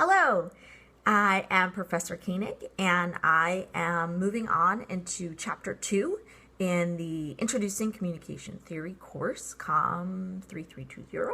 Hello, I am Professor Koenig, and I am moving on into Chapter 2 in the Introducing Communication Theory course, COMM 3320.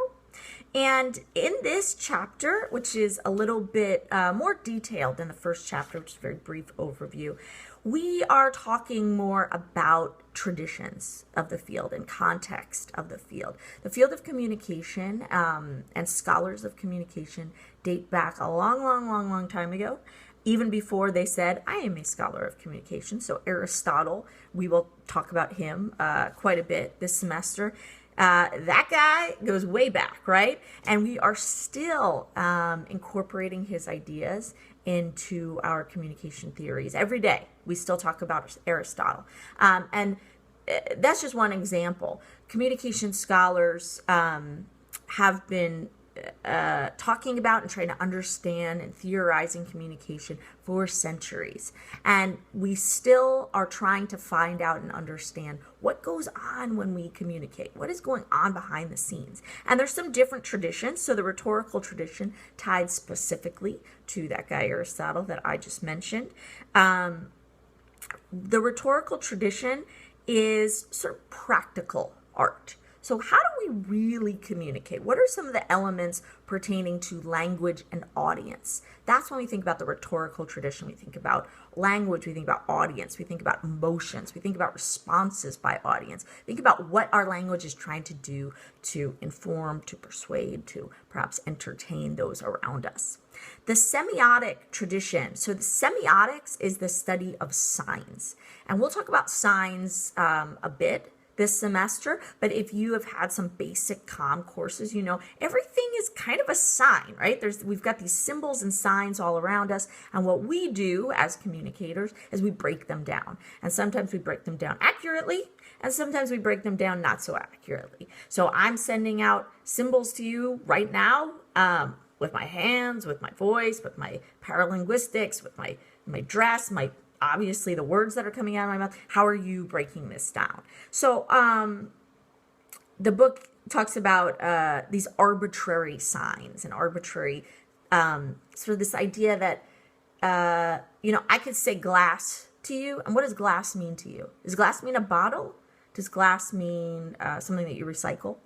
And in this chapter, which is a little bit more detailed than the first chapter, which is a very brief overview, we are talking more about traditions of the field and context of the field. The field of communication and scholars of communication date back a long time ago, even before they said, I am a scholar of communication. So Aristotle, we will talk about him quite a bit this semester. That guy goes way back, right? And we are still incorporating his ideas into our communication theories every day. We still talk about Aristotle. And that's just one example. Communication scholars have been talking about and trying to understand and theorizing communication for centuries. And we still are trying to find out and understand what goes on when we communicate, what is going on behind the scenes. And there's some different traditions. So the rhetorical tradition tied specifically to that guy Aristotle that I just mentioned. The rhetorical tradition is sort of practical art. So how do we really communicate? What are some of the elements pertaining to language and audience? That's when we think about the rhetorical tradition. We think about language, we think about audience, we think about emotions, we think about responses by audience. Think about what our language is trying to do to inform, to persuade, to perhaps entertain those around us. The semiotic tradition. So the semiotics is the study of signs. And we'll talk about signs a bit this semester, but if you have had some basic COMM courses, you know everything is kind of a sign, right? We've got these symbols and signs all around us, and what we do as communicators is we break them down. And sometimes we break them down accurately, and sometimes we break them down not so accurately. So I'm sending out symbols to you right now with my hands, with my voice, with my paralinguistics, with my dress, obviously the words that are coming out of my mouth. How are you breaking this down? So the book talks about these arbitrary signs and arbitrary sort of this idea that I could say glass to you, and what does glass mean to you? Does glass mean a bottle? Does glass mean something that you recycle?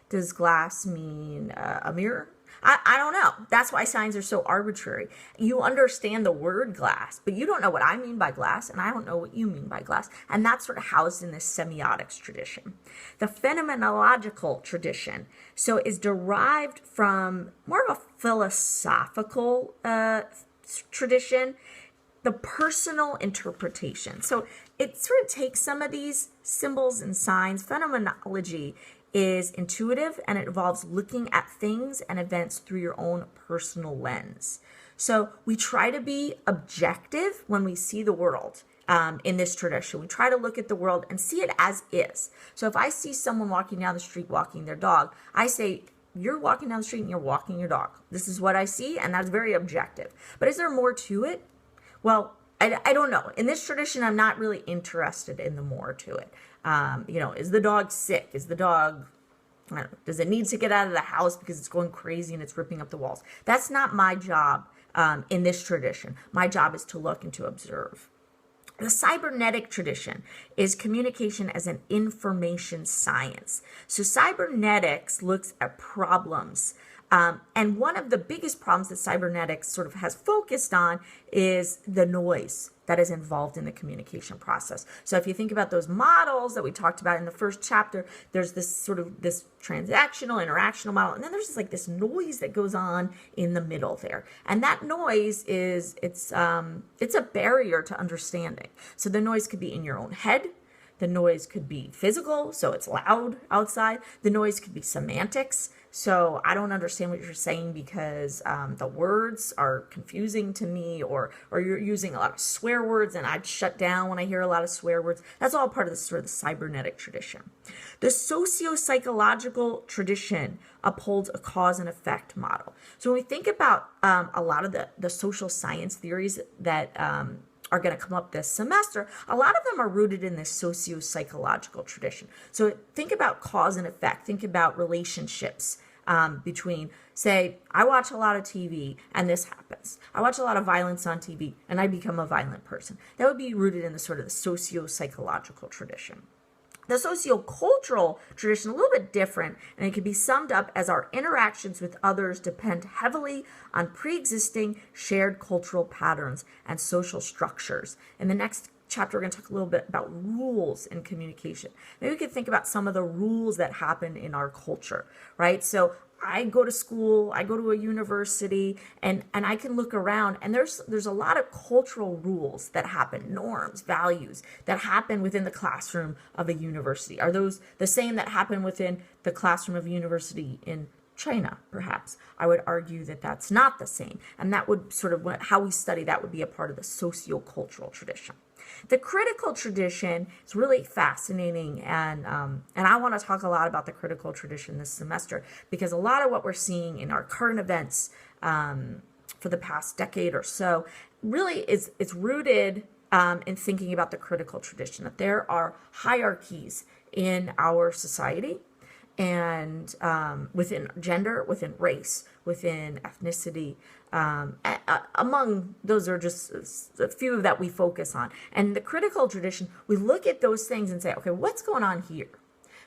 Does glass mean a mirror? I don't know. That's why signs are so arbitrary. You understand the word glass, but you don't know what I mean by glass, and I don't know what you mean by glass. And that's sort of housed in this semiotics tradition. The phenomenological tradition, so is derived from more of a philosophical tradition, the personal interpretation. So it sort of takes some of these symbols and signs. Phenomenology is intuitive, and it involves looking at things and events through your own personal lens. So we try to be objective when we see the world in this tradition. We try to look at the world and see it as is. So if I see someone walking down the street walking their dog, I say, you're walking down the street and you're walking your dog. This is what I see, and that's very objective. But is there more to it? Well, I don't know. In this tradition, I'm not really interested in the more to it. Is the dog sick? Is the dog, does it need to get out of the house because it's going crazy and it's ripping up the walls? That's not my job in this tradition. My job is to look and to observe. The cybernetic tradition is communication as an information science. So cybernetics looks at problems. And one of the biggest problems that cybernetics sort of has focused on is the noise that is involved in the communication process. So if you think about those models that we talked about in the first chapter, there's this sort of this transactional, interactional model, and then there's this noise that goes on in the middle there. And that noise it's a barrier to understanding. So the noise could be in your own head. The noise could be physical, so it's loud outside. The noise could be semantics. So I don't understand what you're saying because the words are confusing to me, or you're using a lot of swear words, and I'd shut down when I hear a lot of swear words. That's all part of the sort of the cybernetic tradition. The socio-psychological tradition upholds a cause and effect model. So when we think about a lot of the social science theories that are going to come up this semester, a lot of them are rooted in this socio-psychological tradition. So think about cause and effect. Think about relationships. between, say, I watch a lot of TV and this happens. I watch a lot of violence on TV and I become a violent person. That would be rooted in the sort of the socio-psychological tradition. The sociocultural tradition, a little bit different, and it can be summed up as our interactions with others depend heavily on pre-existing shared cultural patterns and social structures. In the next chapter, we're going to talk a little bit about rules in communication. Maybe we could think about some of the rules that happen in our culture, right? So I go to school, I go to a university, and I can look around, and there's a lot of cultural rules that happen, norms, values that happen within the classroom of a university. Are those the same that happen within the classroom of a university in China, perhaps? I would argue that that's not the same, and that would sort of, how we study that would be a part of the sociocultural tradition. The critical tradition is really fascinating, and I want to talk a lot about the critical tradition this semester, because a lot of what we're seeing in our current events for the past decade or so really it's rooted in thinking about the critical tradition, that there are hierarchies in our society, and within gender, within race, within ethnicity, among those are just a few that we focus on. And the critical tradition, we look at those things and say, okay, what's going on here?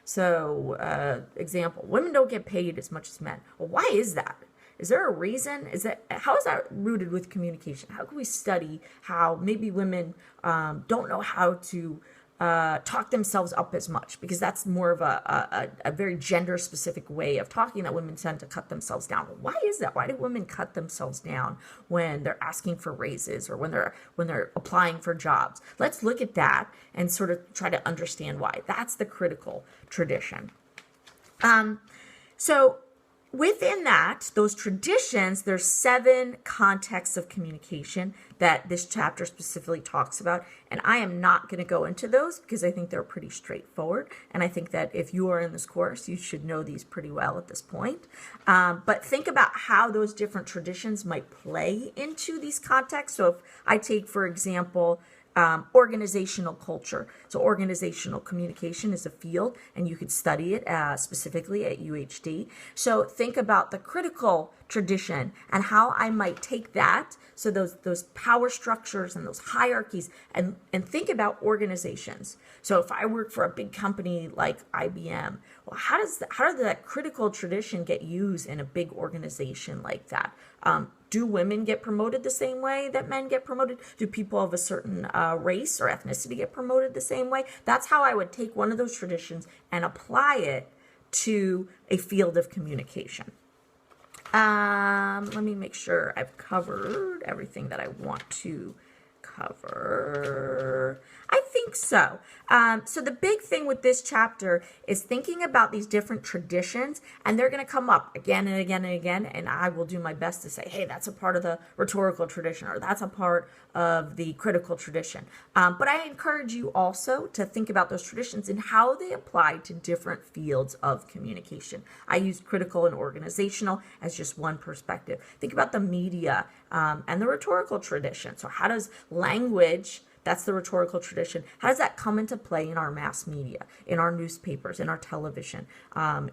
So, example, women don't get paid as much as men. Well, why is that? Is there a reason? How is that rooted with communication? How can we study how maybe women don't know how to talk themselves up as much, because that's more of a very gender specific way of talking, that women tend to cut themselves down. Why is that? Why do women cut themselves down when they're asking for raises or when they're applying for jobs? Let's look at that and sort of try to understand why. That's the critical tradition. So within that, those traditions, there's 7 contexts of communication that this chapter specifically talks about. And I am not going to go into those because I think they're pretty straightforward. And I think that if you are in this course, you should know these pretty well at this point. But think about how those different traditions might play into these contexts. So if I take, for example, organizational culture. So organizational communication is a field, and you could study it specifically at UHD. So think about the critical tradition and how I might take that, so those power structures and those hierarchies, and think about organizations. So if I work for a big company like IBM, well, how does that critical tradition get used in a big organization like that? Do women get promoted the same way that men get promoted? Do people of a certain race or ethnicity get promoted the same way? That's how I would take one of those traditions and apply it to a field of communication. Let me make sure I've covered everything that I want to cover. I think so. So the big thing with this chapter is thinking about these different traditions, and they're going to come up again and again and again, and I will do my best to say, hey, that's a part of the rhetorical tradition, or that's a part of the critical tradition. But I encourage you also to think about those traditions and how they apply to different fields of communication. I used critical and organizational as just one perspective. Think about the media and the rhetorical tradition. So how does language, that's the rhetorical tradition, how does that come into play in our mass media, in our newspapers, in our television,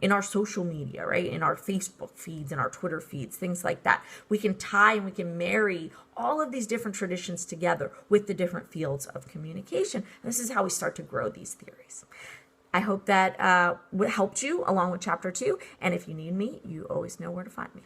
in our social media, right? In our Facebook feeds, in our Twitter feeds, things like that. We can tie and we can marry all of these different traditions together with the different fields of communication. And this is how we start to grow these theories. I hope that helped you along with chapter 2. And if you need me, you always know where to find me.